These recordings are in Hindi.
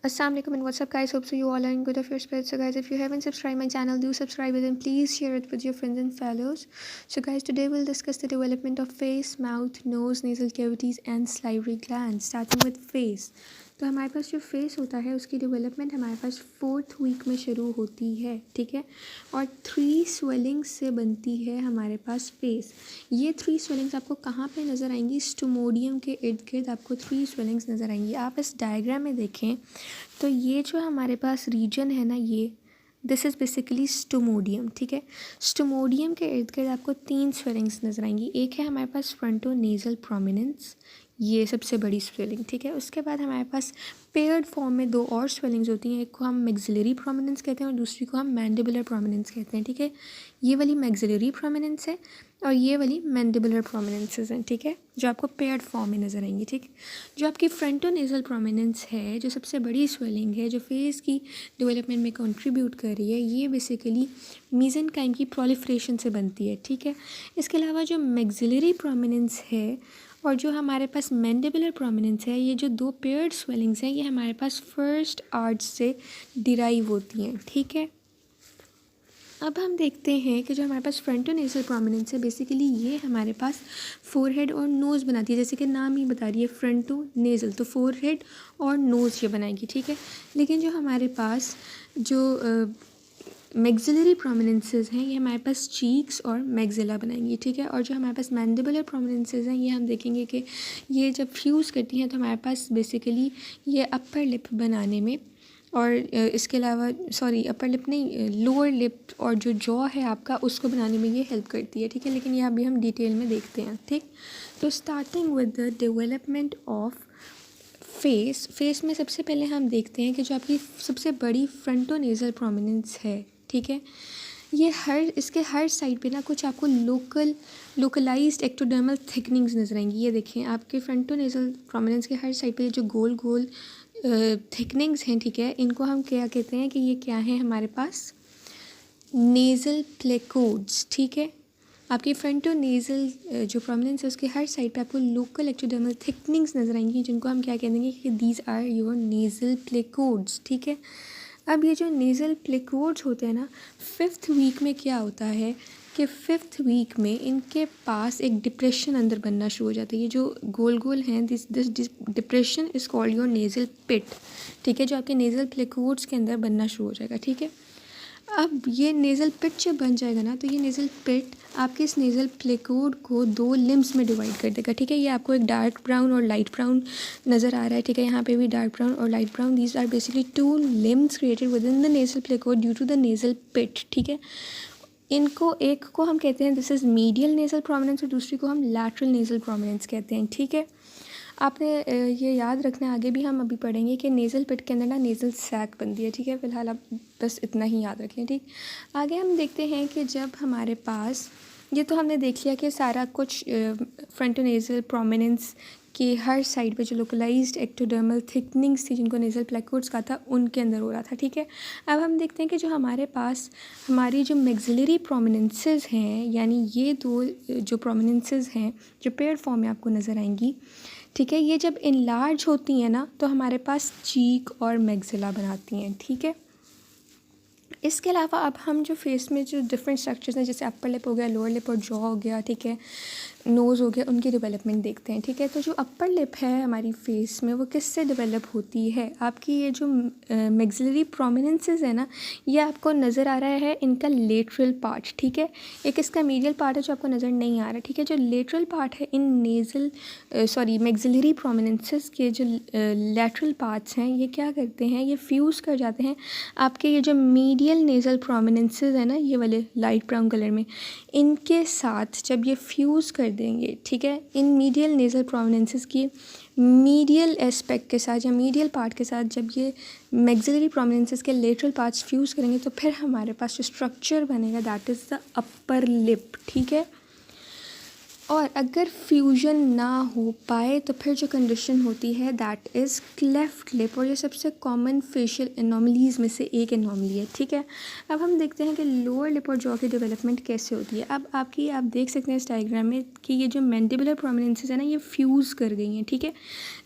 Assalamualaikum and what's up guys, hope so you all are in good of your spirits. So guys, if you haven't subscribed my channel, do subscribe it and please share it with your friends and fellows. So guys, today we'll discuss the development of face, mouth, nose, nasal cavities and salivary glands. Starting with face, तो हमारे पास जो फेस होता है उसकी डेवलपमेंट हमारे पास 4th वीक में शुरू होती है, ठीक है। और 3 स्वेलिंग्स से बनती है हमारे पास फेस। ये 3 स्वेलिंग्स आपको कहाँ पे नज़र आएंगी? स्टोमोडियम के इर्द गिर्द आपको 3 स्वेलिंग्स नज़र आएंगी। आप इस डायग्राम में देखें तो ये जो हमारे पास रीजन है ना, ये दिस इज़ बेसिकली स्टोमोडियम, ठीक है। स्टोमोडियम के इर्द गिर्द आपको 3 स्वेलिंग्स नज़र आएंगी। एक है हमारे पास फ्रंटो नेज़ल प्रोमिनेंस, ये सबसे बड़ी स्वेलिंग, ठीक है। उसके बाद हमारे पास पेयर्ड फॉर्म में 2 और स्वेलिंग्स होती हैं, एक को हम मैक्सिलरी प्रोमिनेंस कहते हैं और दूसरी को हम मैंडिबुलर प्रोमिनेंस कहते हैं, ठीक है। ये वाली मैक्सिलरी प्रोमिनेंस है और ये वाली मैंडिबुलर प्रोमिनेंसेस हैं, ठीक है, जो आपको पेयर्ड फॉर्म में नज़र आएंगी, ठीक। जो आपकी फ्रंटो नेज़ल प्रोमिनेंस है, जो सबसे बड़ी स्वेलिंग है, जो फेस की डेवलपमेंट में कंट्रीब्यूट कर रही है, ये बेसिकली मीजेनकाइम की प्रोलिफरेशन से बनती है, ठीक है। इसके अलावा जो मैक्सिलरी प्रोमिनेंस है और जो हमारे पास मैंडिबुलर प्रोमिनेंस है, ये जो 2 पेयर्ड स्वेलिंग्स हैं, ये हमारे पास फर्स्ट आर्च से डिराइव होती हैं, ठीक है। अब हम देखते हैं कि जो हमारे पास फ्रंटो नेज़ल प्रोमिनेंस है, बेसिकली ये हमारे पास फोरहेड और नोज़ बनाती है, जैसे कि नाम ही बता रही है फ्रंटो नेज़ल, तो फोरहेड और नोज़ ये बनाएगी, ठीक है। लेकिन जो हमारे पास जो मैक्सिलरी प्रोमिनेंसेस हैं, ये हमारे पास चीक्स और मैक्सिला बनाएंगी, ठीक है। और जो हमारे पास मैंडिबुलर प्रोमिनेंसेस हैं, ये हम देखेंगे कि ये जब फ्यूज़ करती हैं तो हमारे पास बेसिकली ये अपर लिप बनाने में और इसके अलावा अपर लिप नहीं, लोअर लिप और जो जॉ है आपका, उसको बनाने में ये हेल्प करती है, ठीक है। लेकिन ये अभी हम डिटेल में देखते हैं, ठीक। तो starting with the development of face में सबसे पहले हम देखते हैं कि जो आपकी सबसे बड़ी फ्रंटो नेज़ल प्रोमिनेंस है, ठीक है, ये इसके हर साइड पे ना कुछ आपको लोकलाइज्ड एक्टोडर्मल थिकनिंग्स नजर आएंगी। ये देखें, आपके फ्रंटो नेज़ल प्रोमिनेंस के हर साइड पे जो गोल गोल थिकनिंग्स हैं, ठीक है, इनको हम क्या कहते हैं कि ये क्या है हमारे पास? नेज़ल प्लेकोड्स, ठीक है। आपकी फ्रंटो नेज़ल जो प्रोमिनेंस है उसके हर साइड पे आपको लोकल एक्टोडर्मल थिकनिंग्स नजर आएंगी, जिनको हम क्या कह देंगे कि दीज आर योर नेज़ल प्लेकोड्स, ठीक है। अब ये जो नेज़ल प्लेकोड्स होते हैं ना, 5th वीक में क्या होता है कि 5th वीक में इनके पास एक डिप्रेशन अंदर बनना शुरू हो जाता है। ये जो गोल गोल हैं, this depression is called your nasal pit, ठीक है, जो आपके नेज़ल प्लेकोड्स के अंदर बनना शुरू हो जाएगा, ठीक है। अब ये नेज़ल पिट जब बन जाएगा ना, तो ये नेज़ल पिट आपके इस नेज़ल प्लेकोड को 2 लिम्स में डिवाइड कर देगा, ठीक है। ये आपको एक डार्क ब्राउन और लाइट ब्राउन नज़र आ रहा है, ठीक है। यहाँ पे भी डार्क ब्राउन और light brown, these are basically 2 limbs created within the nasal placode due to the nasal pit, ठीक है। इनको एक को हम कहते हैं this is medial nasal prominence और दूसरी को हम लैटरल नेज़ल प्रोमिनेंस कहते हैं, ठीक है। आपने ये याद रखना है, आगे भी हम अभी पढ़ेंगे कि नेज़ल पिट के अंदर ना नेज़ल सैक बनती है, ठीक है। फ़िलहाल आप बस इतना ही याद रखें, ठीक। आगे हम देखते हैं कि जब हमारे पास ये तो हमने देख लिया कि सारा कुछ फ्रंटो नेज़ल प्रोमिनेंस के हर साइड पे जो लोकलाइज्ड एक्टोडर्मल थिकनिंग्स थी, जिनको नेज़ल प्लेकोड्स का था, उनके अंदर हो रहा था, ठीक है। अब हम देखते हैं कि जो हमारे पास हमारी जो मैक्सिलरी प्रोमिनेंसेस हैं, यानी ये 2 जो प्रोमिनेंसेस हैं जो पेयर्ड फॉर्म में आपको नज़र आएंगी, ठीक है, ये जब इनलार्ज होती हैं ना, तो हमारे पास चीक और मैक्सिला बनाती हैं, ठीक है। इसके अलावा अब हम जो फेस में जो डिफरेंट स्ट्रक्चर्स हैं, जैसे अपर लिप हो गया, लोअर लिप और जॉ हो गया, ठीक है, नोज़ हो गया, उनकी डेवलपमेंट देखते हैं, ठीक है। तो जो अपर लिप है हमारी फेस में, वो किससे डेवलप होती है? आपकी ये जो मैक्सिलरी प्रोमिनेंसेस है ना, ये आपको नज़र आ रहा है इनका लेटरल पार्ट, ठीक है। एक इसका मीडियल पार्ट है जो आपको नज़र नहीं आ रहा, ठीक है। जो लेटरल पार्ट है इन मैक्सिलरी प्रोमिनेंसेस के जो लेटरल पार्ट्स हैं, ये क्या करते हैं? ये फ्यूज़ कर जाते हैं आपके ये जो मीडियल नेज़ल प्रोमिनेंसेस है ना, ये वाले लाइट ब्राउन कलर में, इनके साथ जब ये फ्यूज़ कर देंगे, ठीक है, इन मीडियल नेज़ल प्रोमिनेंसेस की मीडियल एस्पेक्ट के साथ या मीडियल पार्ट के साथ जब ये मैक्सिलरी प्रोमिनेंसेस के लेटरल पार्ट्स फ्यूज़ करेंगे, तो फिर हमारे पास जो स्ट्रक्चर बनेगा that is the upper lip, ठीक है। और अगर फ्यूजन ना हो पाए तो फिर जो कंडीशन होती है दैट इज़ क्लेफ्ट लिप, और ये सबसे कॉमन फेशियल एनोमलीज में से एक एनोमली है, ठीक है। अब हम देखते हैं कि लोअर लिप और जॉ की डेवलपमेंट कैसे होती है। अब आप देख सकते हैं इस डायग्राम में कि ये जो मैंडिबुलर प्रोमिनेंसेस है ना, ये फ्यूज़ कर गई हैं, ठीक है।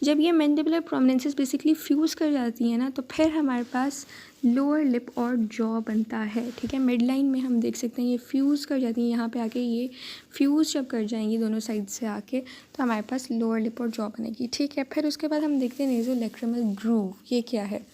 जब ये मैंडिबुलर प्रोमिनेंसेस बेसिकली फ्यूज़ कर जाती हैं ना, तो फिर हमारे पास लोअर लिप और जॉ बनता है, ठीक है। मिड लाइन में हम देख सकते हैं ये फ्यूज़ कर जाती हैं, यहाँ पे आके ये फ्यूज़ जब कर जाएंगी दोनों साइड से आके, तो हमारे पास लोअर लिप और जॉ बनेगी, ठीक है। फिर उसके बाद हम देखते हैं नेज़ोलैक्रिमल ग्रूव, ये क्या है।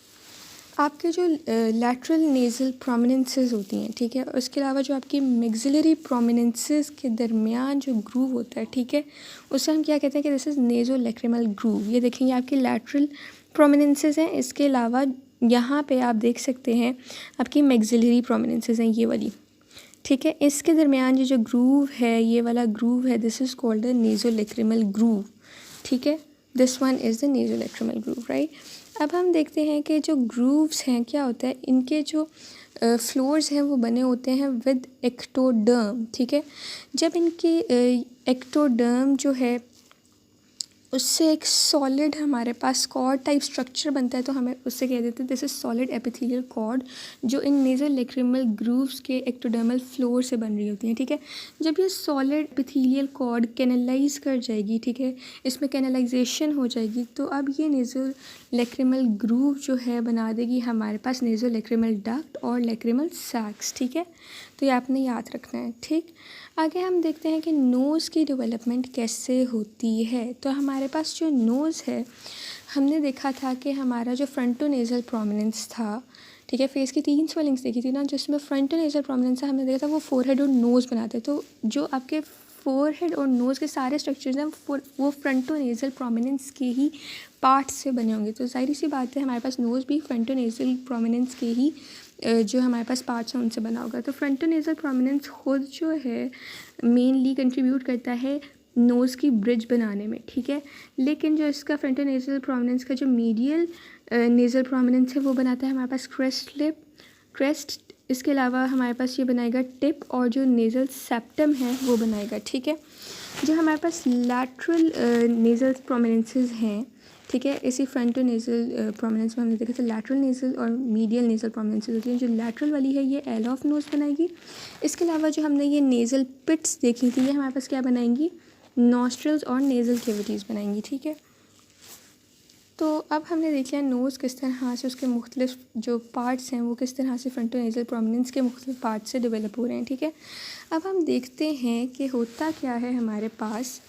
आपके जो लैटरल नेज़ल प्रोमिनेंसेस होती हैं, ठीक है, उसके अलावा जो आपकी मैक्सिलरी प्रोमिनेंसेस के दरमियान जो ग्रूव होता है, ठीक है, उसे हम क्या कहते हैं कि दिस इज़ नेज़ोलैक्रिमल ग्रूव। ये देखेंगे आपके लैटरल प्रोमिनेंसेस हैं, इसके अलावा यहाँ पे आप देख सकते हैं आपकी मैक्सिलरी प्रोमिनेंसेस हैं, ये वाली, ठीक है। इसके दरमियान ये जो ग्रूव है, ये वाला ग्रूव है, this is called the nasolacrimal groove, ठीक है। This one is the nasolacrimal groove, right. अब हम देखते हैं कि जो ग्रूव्स हैं क्या होता है, इनके जो फ्लोर्स हैं वो बने होते हैं विद एक्टोडर्म, ठीक है। जब इनकी एक्टोडर्म जो है उससे एक सॉलिड हमारे पास कॉर्ड टाइप स्ट्रक्चर बनता है, तो हमें उससे कह देते हैं this is solid epithelial cord, जो इन नेज़ोलैक्रिमल ग्रूव्स के एक्टोडर्मल फ्लोर से बन रही होती हैं, ठीक है। जब ये सॉलिड एपिथेलियल कॉर्ड कैनलाइज कर जाएगी, ठीक है, इसमें कैनलाइजेशन हो जाएगी, तो अब ये नेज़ोलैक्रिमल ग्रूव जो है बना देगी हमारे पास नेज़ोलैक्रिमल डक्ट और लैक्रिमल सैक्स, ठीक है। तो ये आपने याद रखना है, ठीक। आगे हम देखते हैं कि नोज़ की डेवलपमेंट कैसे होती है। तो हमारे पास जो नोज़ है, हमने देखा था कि हमारा जो फ्रंटोनेज़ल प्रोमिनेंस था, ठीक है, फेस की 3 स्वेलिंग्स देखी थी ना, जिसमें फ्रंटोनेज़ल प्रोमिनेंस है, हमने देखा था वो फोरहेड और नोज़ बनाते हैं। तो जो आपके फोरहेड और नोज़ के सारे स्ट्रक्चर्स हैं वो फ्रंटोनेज़ल प्रोमिनेंस के ही पार्ट से बने होंगे। तो जाहिर सी बात है हमारे पास नोज़ भी फ्रंटोनेज़ल प्रोमिनेंस के ही जो हमारे पास पार्ट्स हैं उनसे बना होगा। तो फ्रंटोनेज़ल प्रोमिनेंस खुद जो है मेनली कंट्रीब्यूट करता है नोज़ की ब्रिज बनाने में, ठीक है। लेकिन जो इसका फ्रंटोनेज़ल प्रोमिनेंस का जो मीडियल नेज़ल प्रोमिनेंस है वो बनाता है हमारे पास क्रेस्ट लिप, क्रेस्ट। इसके अलावा हमारे पास ये बनाएगा टिप, और जो नेज़ल सेप्टम है वो बनाएगा, ठीक है। जो हमारे पास लैटरल नेज़ल प्रोमिनेंसेस हैं, ठीक है, इसी फ्रंटोनेज़ल प्रोमिनेंस में हमने देखा था लैटरल नेज़ल और मीडियल नेज़ल प्रोमिनेंसेस होती हैं। जो लैटरल वाली है ये एल ऑफ नोज़ बनाएगी। इसके अलावा जो हमने ये नेज़ल पिट्स देखी थी, ये हमारे पास क्या बनाएंगी, नॉस्ट्रल्स और नेज़ल कैविटीज़ बनाएंगी, ठीक है। तो अब हमने देख लिया नोज़ किस तरह से उसके मुख्तलिफ जो पार्ट्स हैं वो किस तरह से फ्रंटोनेज़ल प्रोमिनेंस के मुख्तलिफ पार्ट से डेवलप हो रहे हैं, ठीक है। अब हम देखते हैं कि होता क्या है हमारे पास,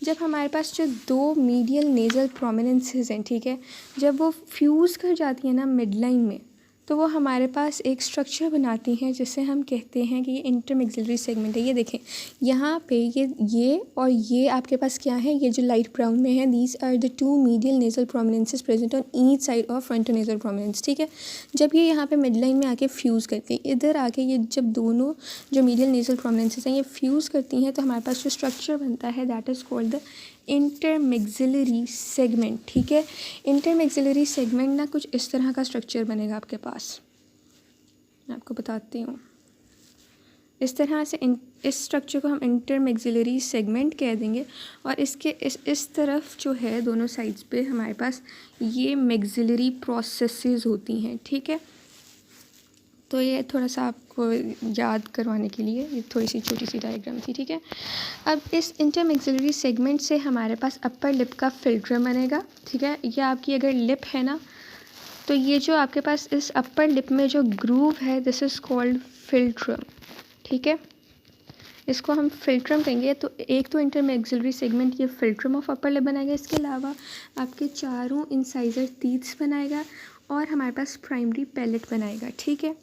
जब हमारे पास जो 2 मीडियल नेज़ल प्रोमिनेंसेस हैं, ठीक है, जब वो फ्यूज़ कर जाती हैं ना मिड लाइन में, तो वो हमारे पास एक स्ट्रक्चर बनाती हैं जिसे हम कहते हैं कि ये इंटरमैक्सिलरी सेगमेंट है। ये देखें यहाँ पे ये और ये आपके पास क्या है, ये जो लाइट ब्राउन में है, these are the 2 medial nasal prominences present on each side of frontonasal prominence, ठीक है। जब ये यहाँ पे मिड लाइन में आके फ्यूज़ करती है, इधर आके ये जब दोनों जो मीडियल नेज़ल प्रोमिनेंसेस हैं ये फ्यूज़ करती हैं, तो हमारे पास जो स्ट्रक्चर बनता है that is called the intermaxillary segment, ठीक है। इंटरमैक्सिलरी सेगमेंट ना कुछ इस तरह का स्ट्रक्चर बनेगा आपके पास, मैं आपको बताती हूँ। इस तरह से इस स्ट्रक्चर को हम इंटरमैक्सिलरी सेगमेंट कह देंगे, और इसके इस तरफ जो है दोनों साइड्स पे हमारे पास ये मैक्सिलरी प्रोसेसेस होती हैं, ठीक है। तो ये थोड़ा सा आपको याद करवाने के लिए ये थोड़ी सी छोटी सी डायग्राम थी, ठीक है। अब इस इंटरमैक्सिलरी सेगमेंट से हमारे पास अपर लिप का फिल्ट्रम बनेगा, ठीक है। ये आपकी अगर लिप है ना, तो ये जो आपके पास इस अपर लिप में जो ग्रूव है दिस इज़ कॉल्ड फिल्ट्रम, ठीक है। इसको हम फिल्ट्रम कहेंगे। तो एक तो इंटरमैक्सिलरी सेगमेंट ये फिल्ट्रम ऑफ अपर लिप बनाएगा, इसके अलावा आपके चारों इंसाइजर टीथ्स बनाएगा, और हमारे पास प्राइमरी पैलेट बनाएगा, ठीक है।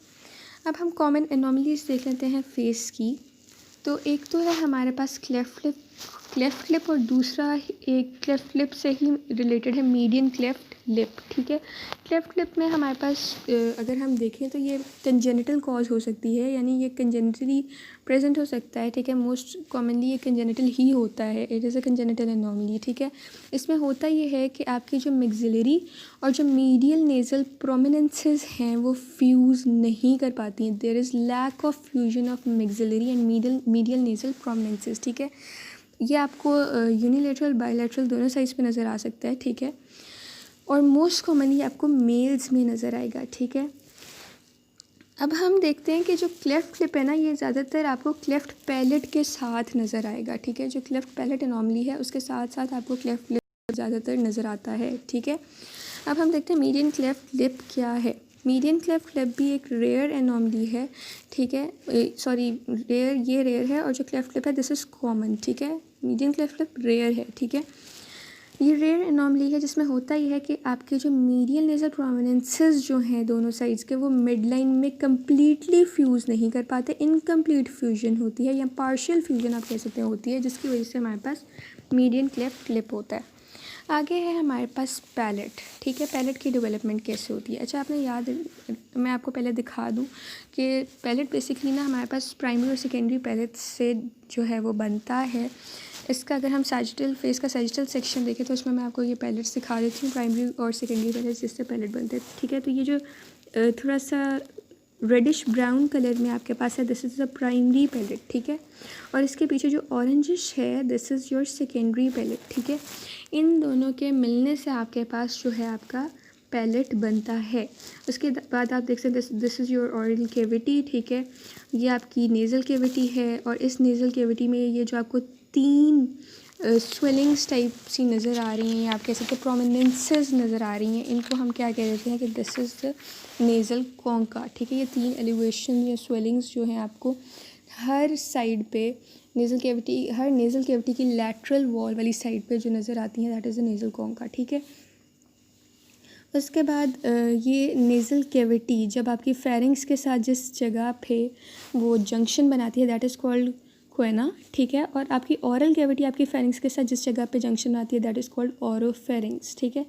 अब हम कॉमन एनोमलीज देख लेते हैं फेस की। तो एक तो है हमारे पास क्लेफ्ट लिप और दूसरा एक क्लेफ्ट लिप से ही रिलेटेड है मीडियन क्लेफ्ट लिप, ठीक है। क्लेफ्ट लिप में हमारे पास अगर हम देखें तो ये कंजेनिटल कॉज हो सकती है, यानी ये कंजेनिटली प्रेजेंट हो सकता है, ठीक है। मोस्ट कॉमनली ये कंजेनिटल ही होता है, it is a congenital anomaly, ठीक है। इसमें होता ये है कि आपकी जो मैक्सिलरी और जो मीडियल नेज़ल प्रोमिनेंसेस हैं वो फ्यूज़ नहीं कर पाती हैं, there is lack of fusion of maxillary and medial nasal prominences, ठीक है। ये आपको यूनिलेटरल बायलैटरल दोनों साइड्स पे नज़र आ सकता है, ठीक है। और मोस्ट कॉमनली आपको मेल्स में नज़र आएगा, ठीक है। अब हम देखते हैं कि जो क्लेफ्ट लिप है ना, ये ज़्यादातर आपको क्लेफ्ट पैलेट के साथ नज़र आएगा, ठीक है। जो क्लेफ्ट पैलेट एनॉमली है उसके साथ साथ आपको क्लेफ्ट लिप ज़्यादातर नज़र आता है, ठीक है। अब हम देखते हैं मीडियन क्लेफ्ट लिप क्या है। मीडियन क्लेफ्ट लिप भी एक रेयर एनॉमली है, ठीक है। सॉरी, ये रेयर है, और जो क्लेफ्ट लिप है दिस इज़ कॉमन, ठीक है। मीडियन क्लेफ्ट लिप रेयर है, ठीक है। ये रेयर एनॉमली है जिसमें होता ही है कि आपके जो मीडियल नेज़ल प्रोमिनेंसेस जो हैं दोनों साइड्स के, वो मिड लाइन में कम्प्लीटली फ्यूज़ नहीं कर पाते, इनकम्प्लीट फ्यूजन होती है या पार्शियल फ्यूजन आप कह सकते हैं होती है, जिसकी वजह से हमारे पास मीडियन क्लेफ्ट लिप होता है। आगे है हमारे पास पैलेट, ठीक है। पैलेट की डेवलपमेंट कैसे होती है। अच्छा, आपने याद, मैं आपको पहले दिखा दूं कि पैलेट बेसिकली ना हमारे पास प्राइमरी और सेकेंडरी पैलेट से जो है वो बनता है। इसका अगर हम सैजिटल फेस का सैजिटल सेक्शन देखें तो उसमें मैं आपको ये पैलेट्स दिखा देती हूँ, प्राइमरी और सेकेंडरी पैलेट्स जिससे पैलेट बनते हैं, ठीक है। तो ये जो थोड़ा सा रेडिश ब्राउन कलर में आपके पास है, this is the primary palate, ठीक है। और इसके पीछे जो ऑरेंजिश है this is your secondary palate, ठीक है। इन दोनों के मिलने से आपके पास जो है आपका पैलेट बनता है। उसके बाद आप देख सकते हैं this is your oral cavity, ठीक है। ये आपकी नेज़ल कैविटी है, और इस नेज़ल कैविटी में ये जो आपको 3 स्वेलिंग्स टाइप सी नज़र आ रही हैं, आप कह सकते हैं प्रोमिनेंसेस नज़र आ रही हैं, इनको हम क्या कह देते हैं कि this is the nasal concha, ठीक है। ये 3 एलिवेशन या स्वेलिंग्स जो हैं आपको हर साइड पे नेज़ल कैविटी, हर नेज़ल कैविटी की लैटरल वॉल वाली साइड पे जो नज़र आती हैं that is the nasal concha, ठीक है। उसके बाद ये नेज़ल कैविटी जब आपकी फेरिंग्स के साथ जिस जगह पे वो जंक्शन बनाती है दैट इज़ कॉल्ड क्वेना, ठीक है। और आपकी ऑरल कैविटी आपकी फेरिंग्स के साथ जिस जगह पे जंक्शन आती है दैट इज़ कॉल्ड ऑरोफेरिंग्स, ठीक है।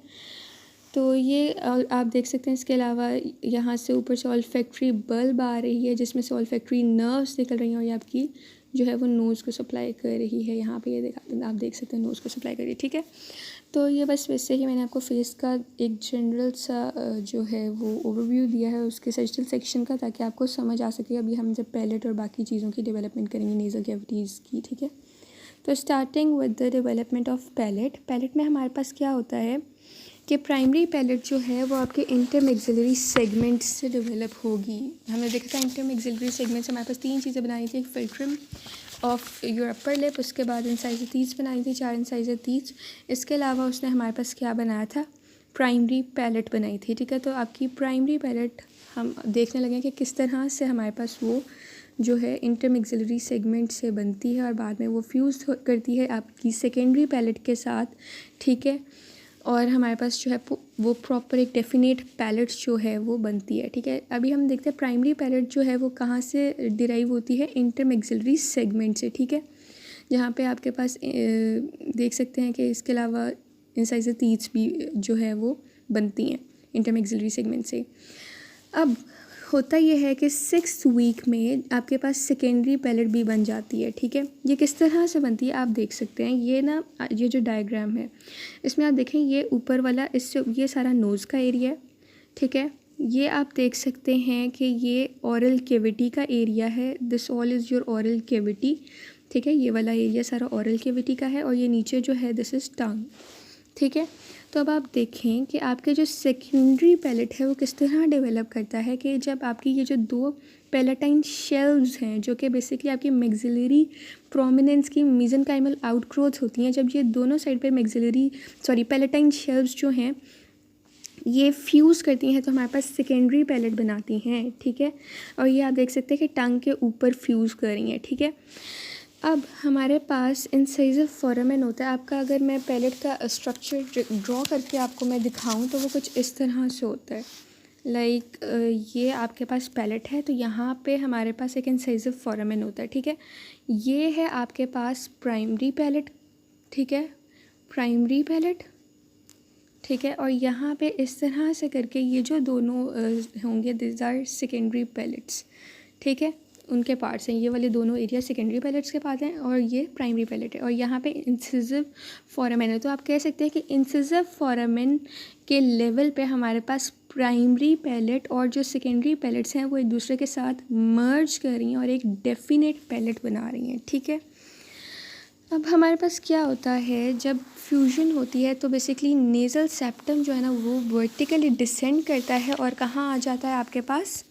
तो ये आप देख सकते हैं। इसके अलावा यहाँ से ऊपर से ऑल्फैक्टरी बल्ब आ रही है जिसमें से ऑल्फैक्टरी नर्व्स निकल रही हैं, और ये आपकी जो है वो नोज़ को सप्लाई कर रही है। यहाँ पे ये आप देख सकते हैं नोज़ को सप्लाई कर रही है, ठीक है। तो ये बस वैसे ही मैंने आपको फेस का एक जनरल सा जो है वो ओवरव्यू दिया है उसके सैजिटल सेक्शन का, ताकि आपको समझ आ सके। अभी हम जब पैलेट और बाकी चीज़ों की डेवलपमेंट करेंगे नेज़ल कैविटीज़ की, ठीक है। तो starting with the development of palate, palate में हमारे पास क्या होता है कि प्राइमरी पैलेट जो है वो आपके इंटरमैक्सिलरी सेगमेंट से डेवलप होगी। हमने देखा था इंटरमैक्सिलरी सेगमेंट से हमारे पास 3 चीज़ें बनाई थी, एक philtrum of your upper lip, उसके बाद इंसाइजर तीज बनाई थी, 4 इंसाइजर तीज। इसके अलावा उसने हमारे पास क्या बनाया था, प्राइमरी पैलेट बनाई थी, ठीक है। तो आपकी प्राइमरी पैलेट हम देखने लगे कि किस तरह से हमारे पास वो जो है इंटरमैक्सिलरी सेगमेंट से बनती है और बाद में वो फ्यूज़ करती है आपकी सेकेंडरी पैलेट के साथ, ठीक है। और हमारे पास जो है वो प्रॉपर एक डेफिनेट पैलेट जो है वो बनती है, ठीक है। अभी हम देखते हैं प्राइमरी पैलेट जो है वो कहाँ से डिराइव होती है, इंटरमैक्सिलरी सेगमेंट से, ठीक है। जहाँ पे आपके पास देख सकते हैं कि इसके अलावा इंसाइजर तीज भी जो है वो बनती हैं इंटरमैक्सिलरी सेगमेंट से। अब होता यह है कि 6th वीक में आपके पास सेकेंडरी पैलेट भी बन जाती है, ठीक है। ये किस तरह से बनती है आप देख सकते हैं। ये ना, ये जो डायग्राम है इसमें आप देखें, ये ऊपर वाला इससे ये सारा नोज़ का एरिया है, ठीक है। ये आप देख सकते हैं कि ये ऑरल कैविटी का एरिया है, this all is your oral cavity, ठीक है। ये वाला एरिया सारा ऑरल कैविटी का है, और ये नीचे जो है दिस इज़ टंग, ठीक है। तो अब आप देखें कि आपके जो सेकेंडरी पैलेट है वो किस तरह डेवलप करता है कि जब आपकी ये जो 2 पैलेटाइन शेल्व्स हैं जो कि बेसिकली आपकी मैक्सिलरी प्रोमिनेंस की मेसेनकाइमल आउटग्रोथ होती हैं, जब ये दोनों साइड पे पैलेटाइन शेल्व्स जो हैं ये फ्यूज़ करती हैं तो हमारे पास सेकेंडरी पैलेट बनाती हैं, ठीक है। और ये आप देख सकते हैं कि टंग के ऊपर फ्यूज़ कर रही हैं, ठीक है। अब हमारे पास इंसाइजर फोरामेन होता है आपका। अगर मैं पैलेट का स्ट्रक्चर ड्रॉ करके आपको मैं दिखाऊं तो वो कुछ इस तरह से होता है। लाइक ये आपके पास पैलेट है, तो यहाँ पे हमारे पास एक इंसाइजर फोरामेन होता है, ठीक है। ये है आपके पास प्राइमरी पैलेट, ठीक है, प्राइमरी पैलेट, ठीक है। और यहाँ पे इस तरह से करके ये जो दोनों होंगे दिस आर सेकेंडरी पैलेट्स, ठीक है, उनके पार्ट्स हैं। ये वाले दोनों एरिया सेकेंडरी पैलेट्स के पार्ट हैं और ये प्राइमरी पैलेट है। और यहाँ पे इंसिसिव फोरामेन है, तो आप कह सकते हैं कि इंसिसिव फोरामेन के लेवल पे हमारे पास प्राइमरी पैलेट और जो सेकेंडरी पैलेट्स हैं वो एक दूसरे के साथ मर्ज कर रही हैं और एक डेफिनेट पैलेट बना रही हैं, ठीक है। अब हमारे पास क्या होता है, जब फ्यूजन होती है तो बेसिकली नेज़ल सेप्टम जो है ना वो वर्टिकली डिसेंड करता है और कहाँ आ जाता है आपके पास,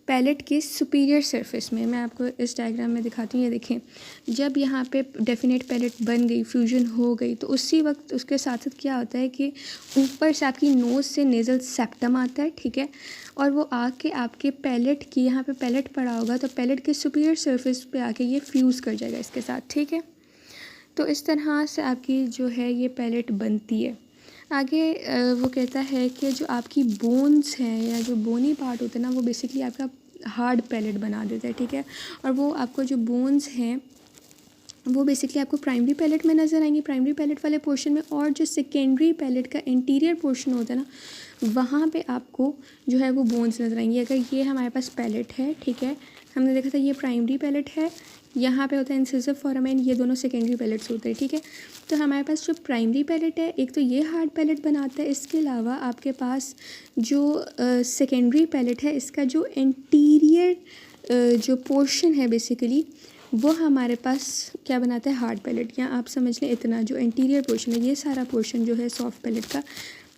पैलेट की सुपीरियर सरफेस में। मैं आपको इस डायग्राम में दिखाती हूँ, ये देखें। जब यहाँ पे डेफिनेट पैलेट बन गई, फ्यूजन हो गई, तो उसी वक्त उसके साथ साथ क्या होता है कि ऊपर से आपकी नोज़ से नेज़ल सेप्टम आता है, ठीक है, और वो आके आपके पैलेट की, यहाँ पे पैलेट पड़ा होगा तो पैलेट के सुपीरियर सरफेस पे आके ये फ्यूज़ कर जाएगा इसके साथ, ठीक है। तो इस तरह से आपकी जो है ये पैलेट बनती है। आगे वो कहता है कि जो आपकी बोन्स हैं या जो बोनी पार्ट होता है ना, वो बेसिकली आपका हार्ड पैलेट बना देता है, ठीक है। और वो आपको जो बोन्स हैं वो बेसिकली आपको प्राइमरी पैलेट में नज़र आएंगी, प्राइमरी पैलेट वाले पोर्शन में, और जो सेकेंडरी पैलेट का इंटीरियर पोर्शन होता है ना, वहाँ पे आपको जो है वो बोन्स नज़र आएंगी। अगर ये हमारे पास पैलेट है, ठीक है, हमने देखा था ये प्राइमरी पैलेट है, यहाँ पे होता है इंसिसिव फोरामेन, ये दोनों सेकेंडरी पैलेट्स होते हैं, ठीक है। तो हमारे पास जो प्राइमरी पैलेट है, एक तो ये हार्ड पैलेट बनाता है, इसके अलावा आपके पास जो सेकेंडरी पैलेट है, इसका जो इंटीरियर जो पोर्शन है बेसिकली वो हमारे पास क्या बनाता है, हार्ड पैलेट। या आप समझ लें इतना, जो इंटीरियर पोर्शन है ये सारा पोर्शन जो है सॉफ्ट पैलेट का,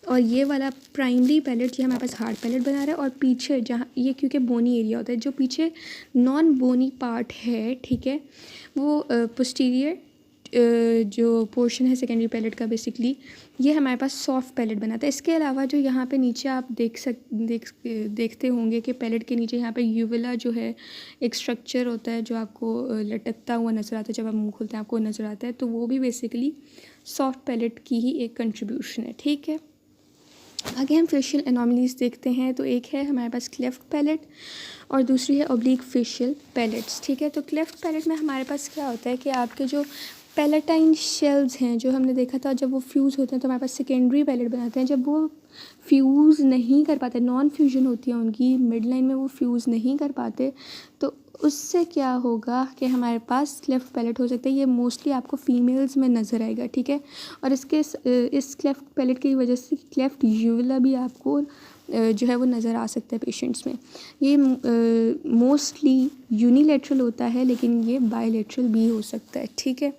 और ये वाला प्राइमरी पैलेट ये हमारे पास हार्ड पैलेट बना रहा है। और पीछे जहाँ ये क्योंकि बोनी एरिया होता है, जो पीछे नॉन बोनी पार्ट है, ठीक है, वो पोस्टीरियर जो पोर्शन है सेकेंडरी पैलेट का बेसिकली ये हमारे पास सॉफ्ट पैलेट बनाता है। इसके अलावा जो यहाँ पे नीचे आप देखते होंगे कि पैलेट के नीचे यहाँ पे यूविला जो है एक स्ट्रक्चर होता है जो आपको लटकता हुआ नज़र आता है, जब आप मुँह खोलते हैं आपको नज़र आता है, तो वो भी बेसिकली सॉफ्ट पैलेट की ही एक कंट्रीब्यूशन है, ठीक है। आगे हम फेशियल एनॉमलीज देखते हैं। तो एक है हमारे पास क्लेफ्ट पैलेट और दूसरी है ऑब्लिक फेशियल पैलेट्स, ठीक है। तो क्लेफ्ट पैलेट में हमारे पास क्या होता है कि आपके जो पैलेटाइन शेल्स हैं, जो हमने देखा था जब वो फ्यूज़ होते हैं तो हमारे पास सेकेंडरी पैलेट बनाते हैं। जब वो फ्यूज़ नहीं कर पाते, नॉन फ्यूजन होती है उनकी, मिड लाइन में वो फ्यूज़ नहीं कर पाते, तो उससे क्या होगा कि हमारे पास क्लेफ्ट पैलेट हो सकता है। ये मोस्टली आपको फीमेल्स में नज़र आएगा, ठीक है। और इस क्लेफ्ट पैलेट की वजह से क्लेफ्ट यूविला भी आपको जो है वो नज़र आ सकता है पेशेंट्स में। ये मोस्टली यूनिलेटरल होता है, लेकिन ये बायलेटरल भी हो सकता है, ठीक है।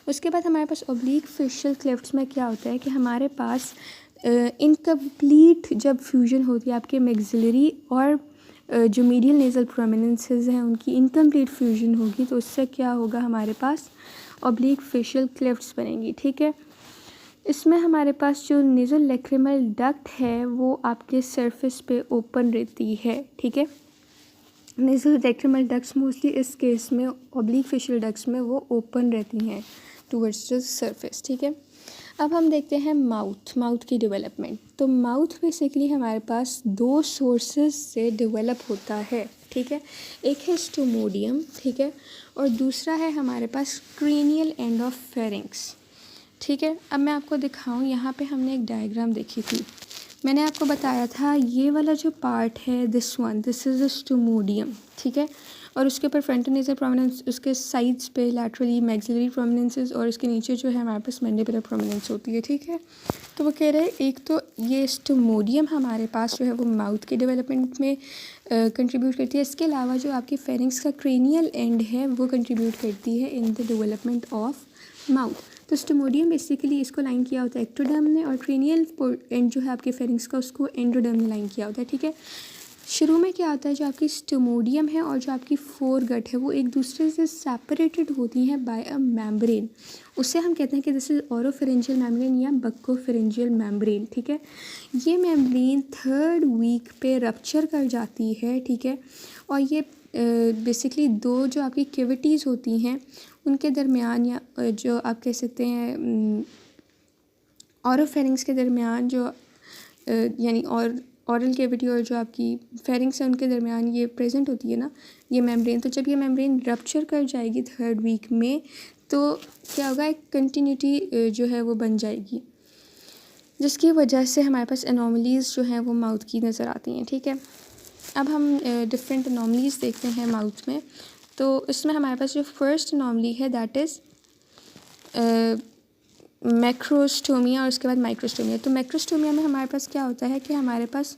उसके बाद हमारे पास ऑब्लिक फेशियल क्लेफ्ट्स में क्या होता है कि हमारे पास इनकम्प्लीट जब फ्यूजन होती है आपके मैक्सिलरी और जो मीडियल नेज़ल प्रोमिनेंसेस हैं उनकी इनकम्प्लीट फ्यूजन होगी, तो उससे क्या होगा, हमारे पास ऑब्लिक फेशियल क्लेफ्ट्स बनेंगी, ठीक है। इसमें हमारे पास जो नेज़ल लैक्रिमल डक्ट है वो आपके सरफेस पे ओपन रहती है, ठीक है। नेज़ल लैक्रिमल डक्ट्स मोस्टली इस केस में ऑब्लिक फेशियल डक्ट्स में वो ओपन रहती हैं टूवर्ड्स द सरफेस, ठीक है। अब हम देखते हैं माउथ की डेवलपमेंट। तो माउथ बेसिकली हमारे पास दो सोर्सेज से डेवलप होता है, ठीक है। एक है स्टोमोडियम, ठीक है, और दूसरा है हमारे पास क्रेनियल एंड ऑफ फेरिंक्स, ठीक है। अब मैं आपको दिखाऊं, यहाँ पे हमने एक डायग्राम देखी थी, मैंने आपको बताया था ये वाला जो पार्ट है दिस इज़ अ स्टोमोडियम, ठीक है, और उसके ऊपर फ्रंटल नेज़ल प्रोमिनेंस, उसके साइड्स पे लैटरली मैक्सिलरी प्रोमिनेंसेस, और इसके नीचे जो है हमारे पास मैंडिबुलर प्रोमिनेंस होती है, ठीक है। तो वो कह रहे हैं एक तो ये स्टोमोडियम हमारे पास जो है वो माउथ के डेवलपमेंट में कंट्रीब्यूट करती है। इसके अलावा जो आपकी फेरिंक्स का क्रेनियल एंड है वो कंट्रीब्यूट करती है in the development of mouth. तो स्टोमोडियम बेसिकली इसको लाइन किया होता है एक्टोडर्म ने, और क्रेनियल एंड जो है आपके फेरिंक्स का उसको एंडोडर्म ने लाइन किया होता है, ठीक है। शुरू में क्या होता है, जो आपकी स्टोमोडियम है और जो आपकी फोरगट है वो एक दूसरे से सेपरेटेड होती हैं बाय अ मेम्ब्रेन। उससे हम कहते हैं कि दिस इज ओरोफेरेंजियल मेम्ब्रेन या बक्कोफेरेंजियल मेम्ब्रेन, ठीक है। ये मेम्ब्रेन 3rd वीक पे रप्चर कर जाती है, ठीक है, और ये बेसिकली दो जो आपकी कैविटीज़ होती हैं उनके दरमियान, या जो आप कह सकते हैं ओरोफेरिंक्स के दरमियान, जो यानी और ऑरल कैविटी और जो आपकी फेरिंग्स है उनके दरमियान ये प्रेजेंट होती है ना ये मेम्ब्रेन। तो जब ये मेम्ब्रेन रप्चर कर जाएगी 3rd वीक में, तो क्या होगा, एक कंटिन्यूटी जो है वो बन जाएगी, जिसकी वजह से हमारे पास एनॉमलीज़ जो हैं वो माउथ की नज़र आती हैं, ठीक है। अब हम डिफरेंट एनॉमलीज़ देखते हैं माउथ में। तो इसमें हमारे पास जो फर्स्ट एनॉमली है दैट इज़ मैक्रोस्टोमिया और उसके बाद माइक्रोस्टोमिया। तो मैक्रोस्टोमिया में हमारे पास क्या होता है कि हमारे पास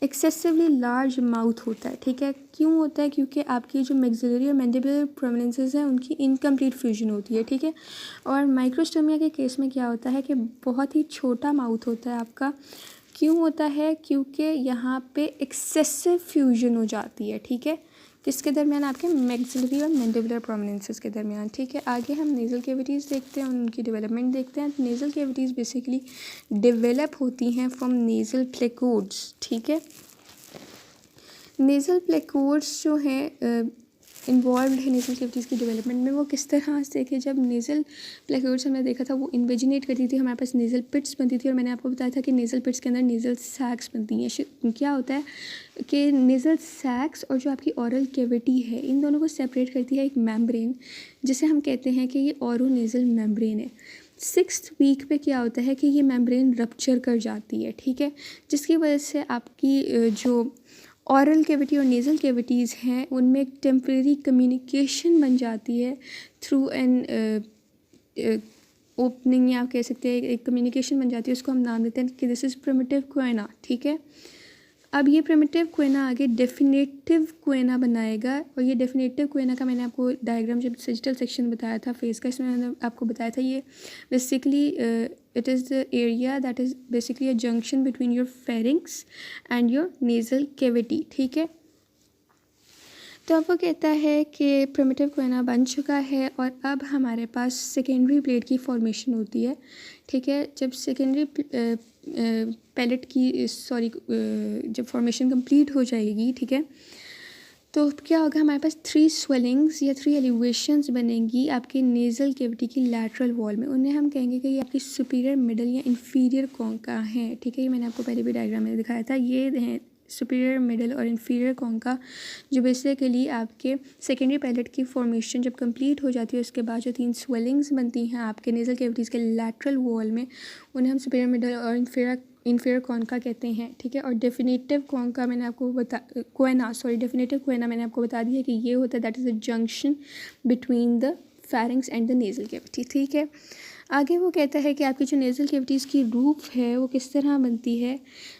एक्सेसिवली लार्ज माउथ होता है, ठीक है। क्यों होता है? क्योंकि आपकी जो मैक्सिलरी और मैंडिबुलर प्रोमिनेंसेस हैं उनकी इनकम्प्लीट फ्यूजन होती है, ठीक है। और माइक्रोस्टोमिया के केस में क्या होता है कि बहुत ही छोटा माउथ होता है आपका। क्यों होता है? क्योंकि यहाँ पे एक्सेसिव फ्यूजन हो जाती है, ठीक है। किसके दरमियान? आपके मैक्सिलरी और मैंडिबुलर प्रोमिनेंसेस के दरमियान, ठीक है। आगे हम नेज़ल कैविटीज़ देखते हैं और उनकी डेवलपमेंट देखते हैं। नेज़ल कैविटीज़ बेसिकली डेवलप होती हैं फ्रॉम नेज़ल प्लेकोड्स, ठीक है। नेज़ल प्लेकोड्स जो हैं इन्वॉल्व है नेज़ल कैविटीज़ की डेवलपमेंट में। वो किस तरह से कि जब नेज़ल प्लेकोड्स हमने देखा था वो इन्वेजिनेट करती थी, हमारे पास नेज़ल पिट्स बनती थी। और मैंने आपको बताया था कि नेज़ल पिट्स के अंदर नेज़ल सैक्स बनती हैं। क्या होता है कि नेज़ल सैक्स और जो आपकी ऑरल कैविटी है इन दोनों को सेपरेट करती है एक मेम्ब्रेन, जिसे हम कहते हैं कि ये ऑरोनेज़ल मेम्ब्रेन है। 6th वीक पे क्या होता है कि ये मेम्ब्रेन रप्चर कर जाती है, ठीक है। जिसकी वजह से आपकी जो ऑरल कैविटी और नेज़ल कैविटीज़ हैं उनमें एक टेम्परेरी कम्युनिकेशन बन जाती है थ्रू एन ओपनिंग, या आप कह सकते हैं एक कम्युनिकेशन बन जाती है। उसको हम नाम देते हैं कि दिस इज़ प्रिमिटिव क्वेना, ठीक है। अब ये प्रिमिटिव क्वेना आगे डेफिनेटिव क्वेना बनाएगा। और ये डेफिनेटिव क्वेना का मैंने आपको डायग्राम जब सजिटल सेक्शन बताया था फेस का, इसमें मैंने आपको बताया था ये basically it is the area that is basically a junction between your pharynx and your nasal cavity, ठीक है। तो अब वो कहता है कि प्रिमिटिव क्वेना बन चुका है और अब हमारे पास सेकेंडरी प्लेट की फॉर्मेशन होती है, ठीक है। जब सेकेंडरी पैलेट की जब फॉर्मेशन कंप्लीट हो जाएगी, ठीक है, तो क्या होगा? हमारे पास 3 स्वेलिंग्स या 3 एलिवेशंस बनेंगी आपके नेज़ल कैविटी की लैटरल वॉल में। उन्हें हम कहेंगे कि ये आपकी सुपीरियर, मिडल या इन्फीरियर कॉन्का हैं, ठीक है। ये मैंने आपको पहले भी डायग्राम में दिखाया था। ये हैं सुपीरियर, मिडल और इन्फीरियर कॉन्का, जो बेसिकली आपके सेकेंडरी पैलेट की फॉर्मेशन जब कंप्लीट हो जाती है उसके बाद जो 3 स्वेलिंग्स बनती हैं आपके नेज़ल कैविटीज़ के लैटरल वॉल में, उन्हें हम सुपीरियर, मिडल और इन्फीरियर कॉन्का कहते हैं, ठीक है। और डेफिनेटिव कॉन्का मैंने आपको डेफिनेटिव क्वेना मैंने आपको बता दिया कि ये होता है that is a junction between the pharynx and the nasal cavity, ठीक है। आगे वो कहता है कि आपकी जो नेज़ल कैविटीज़ की रूफ है वो किस तरह बनती है।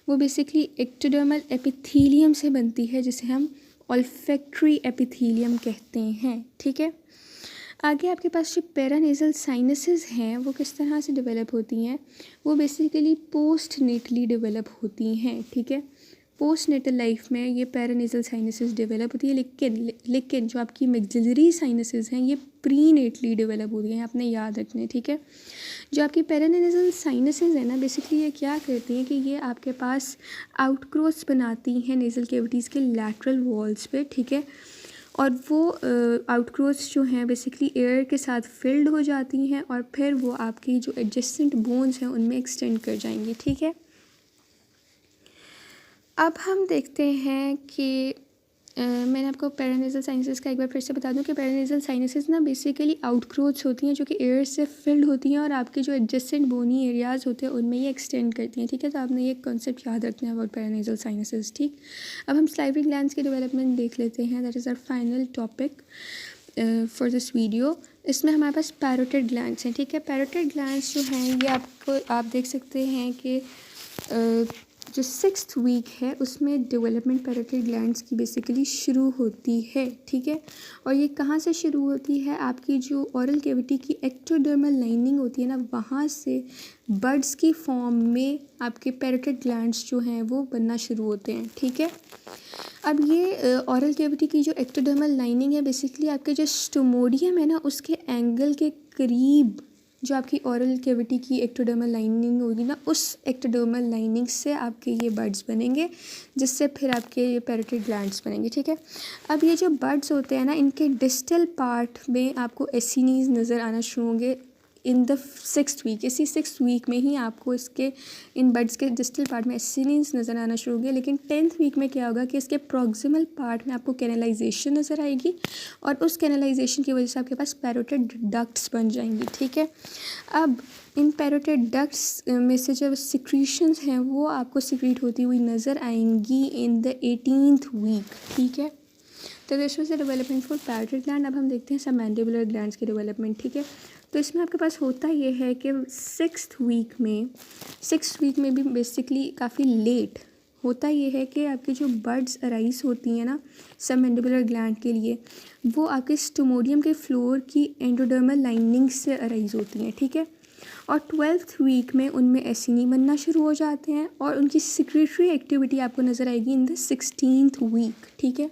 वो बेसिकली एक्टोडर्मल एपिथीलियम से बनती है, जिसे हम ऑल्फैक्टरी एपिथीलियम कहते हैं, ठीक है। आगे आपके पास जो पैरानेज़ल साइनसेस हैं वो किस तरह से डेवलप होती हैं। वो बेसिकली पोस्ट नेटली डेवलप होती हैं, ठीक है। पोस्ट नेटल लाइफ में ये पैरानेज़ल साइनसेस डेवलप होती है, लेकिन जो आपकी मैक्सिलरी साइनसेस हैं ये प्री नेटली डेवलप होती हैं, आपने याद रखने, ठीक है। जो आपकी पैरानेज़ल साइनसेस है ना, बेसिकली ये क्या करती हैं कि ये आपके पास आउटक्रोस बनाती हैं नेज़ल कैविटीज़ के लैटरल वॉल्स पे, ठीक है। और वो आउटक्रोस जो हैं बेसिकली एयर के साथ फिल्ड हो जाती हैं और फिर वो आपकी जो एडजेसेंट बोन्स हैं उनमें एक्सटेंड कर जाएंगी, ठीक है। अब हम देखते हैं कि मैंने आपको पैरानेज़ल साइनसेस का एक बार फिर से बता दूं कि पैरानेज़ल साइनसेस ना बेसिकली आउटग्रोथ्स होती हैं जो कि एयर से फिल्ड होती हैं और आपके जो एडजेसेंट बोनी एरियाज़ होते हैं उनमें ये एक्सटेंड करती हैं, ठीक है। तो आपने ये कॉन्सेप्ट याद रखना है अबाउट पैरानेज़ल साइनसेस, ठीक। अब हम स्लाइवरी ग्लैंड्स की डेवलपमेंट देख लेते हैं, that is our final topic for this video. इसमें हमारे पास पैरोटिड ग्लैंड्स हैं, ठीक है। पैरोटिड ग्लैंड्स जो हैं ये आप देख सकते हैं कि जो 6th वीक है उसमें डेवलपमेंट पैरोटिड ग्लैंड्स की बेसिकली शुरू होती है, ठीक है। और ये कहाँ से शुरू होती है? आपकी जो ओरल कैविटी की एक्टोडर्मल लाइनिंग होती है ना, वहाँ से बड्स की फॉर्म में आपके पैरोटिड ग्लैंड्स जो हैं वो बनना शुरू होते हैं, ठीक है। अब ये ओरल कैविटी की जो एक्टोडर्मल लाइनिंग है बेसिकली आपके जो स्टोमोडियम है ना उसके एंगल के करीब जो आपकी ओरल कैविटी की एक्टोडर्मल लाइनिंग होगी ना, उस एक्टोडर्मल लाइनिंग से आपके ये बड्स बनेंगे, जिससे फिर आपके ये पैरोटिड ग्लैंड्स बनेंगे, ठीक है। अब ये जो बड्स होते हैं ना, इनके डिस्टल पार्ट में आपको एसिनीज़ नज़र आना शुरू होंगे इन द 6th वीक। इसी 6th वीक में ही आपको इसके इन बड्स के डिस्टल पार्ट में एसिनीज़ नज़र आना शुरू होंगे। लेकिन 10th वीक में क्या होगा कि इसके प्रॉक्सिमल पार्ट में आपको कैनलाइजेशन नज़र आएगी और उस कैनलाइजेशन की वजह से आपके पास पैरोटिड डक्ट्स बन जाएंगी, ठीक है। अब इन पैरोटिड डक्ट्स में से जो सिक्रीशंस हैं वो आपको सिक्रीट होती हुई नज़र आएंगी इन द 18th वीक, ठीक है। तो this was the development for parotid gland. अब हम देखते हैं सब मैंडिबुलर ग्लैंड्स की डेवलपमेंट, ठीक है। तो इसमें आपके पास होता ये है कि सिक्स्थ वीक में भी बेसिकली काफ़ी लेट होता ये है कि आपकी जो बड्स अराइज होती हैं ना सबमैंडिबुलर ग्लैंड के लिए, वो आपके स्टोमोडियम के फ्लोर की एंडोडर्मल लाइनिंग से अराइज होती हैं, ठीक है। और 12th वीक में उनमें एसिनी बनना शुरू हो जाते हैं और उनकी सिक्रेटरी एक्टिविटी आपको नज़र आएगी इन द 16th वीक, ठीक है।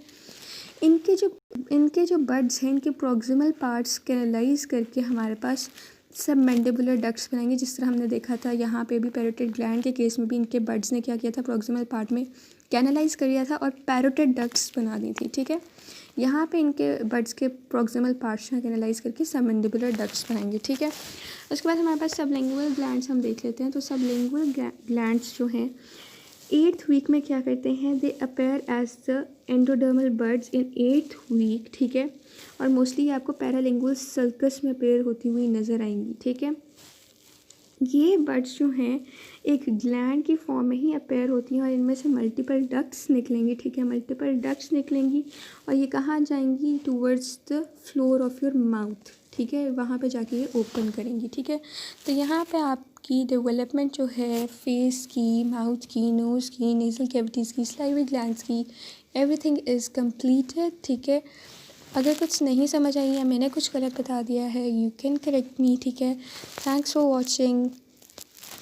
इनके जो बड्स हैं, इनके प्रॉक्सिमल पार्ट्स कैनलाइज करके हमारे पास सब मैंडिबुलर डक्ट्स बनाएंगे, जिस तरह हमने देखा था यहाँ पे भी पैरोटिड ग्लैंड के केस में भी इनके बड्स ने क्या किया था, प्रॉक्सिमल पार्ट में कैनलाइज कर दिया था और पैरोटिड डक्ट्स बना दी थी, ठीक है। यहाँ पे इनके बड्स के प्रॉक्सिमल पार्ट्स ने कैनलाइज करके सब मैंडिबुलर डक्ट्स बनाएंगे, ठीक है। उसके बाद हमारे पास सबलिंगुअल ग्लैंड्स हम देख लेते हैं। तो सबलिंगुअल ग्लैंड्स जो हैं 8th वीक में क्या करते हैं, they appear as the endodermal buds in 8th week, ठीक है। और मोस्टली आपको पैरालिंगुअल सर्कस में अपेयर होती हुई नज़र आएंगी, ठीक है। ये बर्ड्स जो हैं एक ग्लैंड की फॉर्म में ही अपेयर होती हैं और इनमें से मल्टीपल डक्ट्स निकलेंगी, ठीक है। मल्टीपल डक्ट्स निकलेंगी और ये कहाँ जाएंगी, towards the floor of your mouth, ठीक है। वहाँ पे जाके ये ओपन करेंगी, ठीक है। तो यहाँ पे आपकी डेवलपमेंट जो है फेस की, माउथ की, नोज़ की, नेज़ल कैविटीज़ की, सलाइवरी ग्लैंड्स की, एवरीथिंग इज़ कम्प्लीटेड, ठीक है। अगर कुछ नहीं समझ आई या मैंने कुछ गलत बता दिया है, यू कैन करेक्ट मी, ठीक है। Thanks for watching.